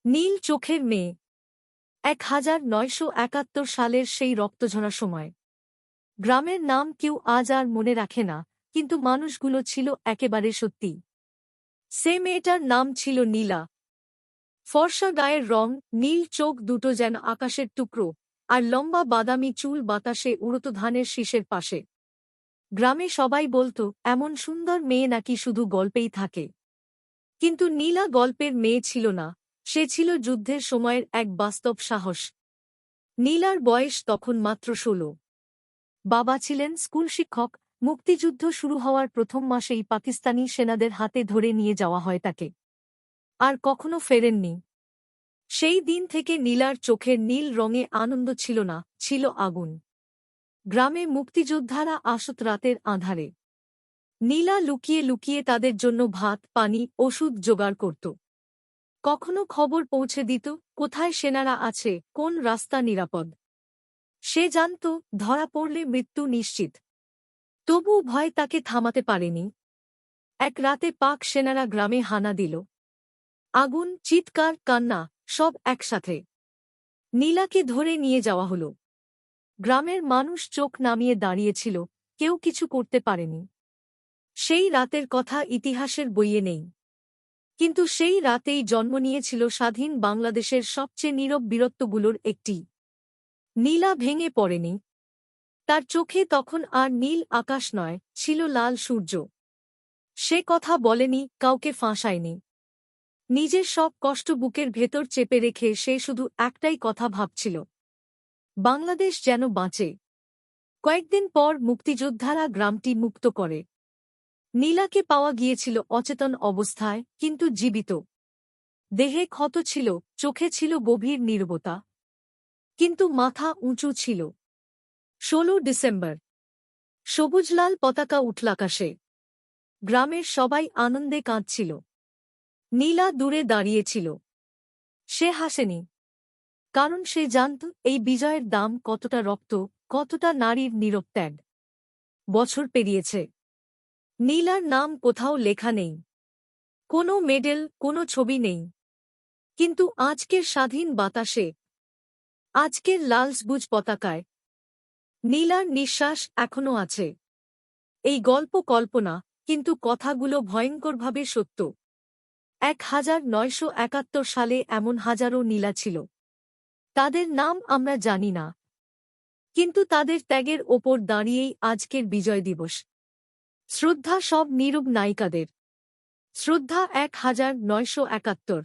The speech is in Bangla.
নীল চোখের মেয়ে 1971 সালের সেই রক্তঝরা সময়। গ্রামের নাম কেউ আজ আর মনে রাখে না, কিন্তু মানুষগুলো ছিল একেবারে সত্যি। সে মেয়েটার নাম ছিল নীলা। ফর্সা গায়ের রং, নীল চোখ দুটো যেন আকাশের টুকরো, আর লম্বা বাদামি চুল বাতাসে উড়ত ধানের শীষের পাশে। গ্রামে সবাই বলতো এমন সুন্দর মেয়ে নাকি শুধু গল্পেই থাকে। কিন্তু নীলা গল্পের মেয়ে ছিল না, সে ছিল যুদ্ধের সময়ের এক বাস্তব সাহস। নীলার বয়স তখন মাত্র 16। বাবা ছিলেন স্কুল শিক্ষক। মুক্তিযুদ্ধ শুরু হওয়ার প্রথম মাসেই পাকিস্তানি সেনাদের হাতে ধরে নিয়ে যাওয়া হয় তাকে। আর কখনো ফেরেননি। সেই দিন থেকে নীলার চোখের নীল রঙে আনন্দ ছিল না, ছিল আগুন। গ্রামে মুক্তিযোদ্ধারা আসত রাতের আঁধারে। নীলা লুকিয়ে লুকিয়ে তাদের জন্য ভাত, পানি, ওষুধ জোগাড় করত। কখনো খবর পৌঁছে দিত কোথায় সেনারা আছে, কোন রাস্তা নিরাপদ। সে জানত ধরা পড়লে মৃত্যু নিশ্চিত। তবু ভয় তাকে থামাতে পারেনি। এক রাতে পাক সেনারা গ্রামে হানা দিল। আগুন, চিৎকার, কান্না, সব একসাথে। নীলাকে ধরে নিয়ে যাওয়া হল। গ্রামের মানুষ চোখ নামিয়ে দাঁড়িয়েছিল, কেউ কিছু করতে পারেনি। সেই রাতের কথা ইতিহাসের বইয়ে নেই, কিন্তু সেই রাতেই জন্ম নিয়েছিল স্বাধীন বাংলাদেশের সবচেয়ে নীরব বীরত্বগুলোর একটি। নীলা ভেঙে পড়েনি। তার চোখে তখন আর নীল আকাশ নয়, ছিল লাল সূর্য। সে কথা বলেনি, কাউকে ফাঁসায়নি। নিজের সব কষ্ট বুকের ভেতর চেপে রেখে সে শুধু একটাই কথা ভাবছিল, বাংলাদেশ যেন বাঁচে। কয়েকদিন পর মুক্তিযোদ্ধারা গ্রামটি মুক্ত করে। নীলাকে পাওয়া গিয়েছিল অচেতন অবস্থায়, কিন্তু জীবিত। দেহে ক্ষত ছিল, চোখে ছিল গভীর নীরবতা, কিন্তু মাথা উঁচু ছিল। 16 ডিসেম্বর। সবুজ-লাল পতাকা উঠল আকাশে। গ্রামের সবাই আনন্দে কাঁদছিল। নীলা দূরে দাঁড়িয়েছিল। সে হাসেনি, কারণ সে জানত এই বিজয়ের দাম কতটা রক্ত, কতটা নারীর নীরব ত্যাগ। বছর পেরিয়েছে। নীলার নাম কোথাও লেখা নেই, কোনো মেডেল, কোনো ছবি নেই। কিন্তু আজকের স্বাধীন বাতাসে, আজকের লাল সবুজ পতাকায় নীলার নিঃশ্বাস এখনো আছে। এই গল্প কল্পনা, কিন্তু কথাগুলো ভয়ঙ্করভাবে সত্য। 1971 সালে এমন হাজারো নীলা ছিল। তাদের নাম আমরা জানি না, কিন্তু তাদের ত্যাগের ওপর দাঁড়িয়েই আজকের বিজয় দিবস। শ্রদ্ধা সব নীরব নায়িকাদের। শ্রদ্ধা 1971।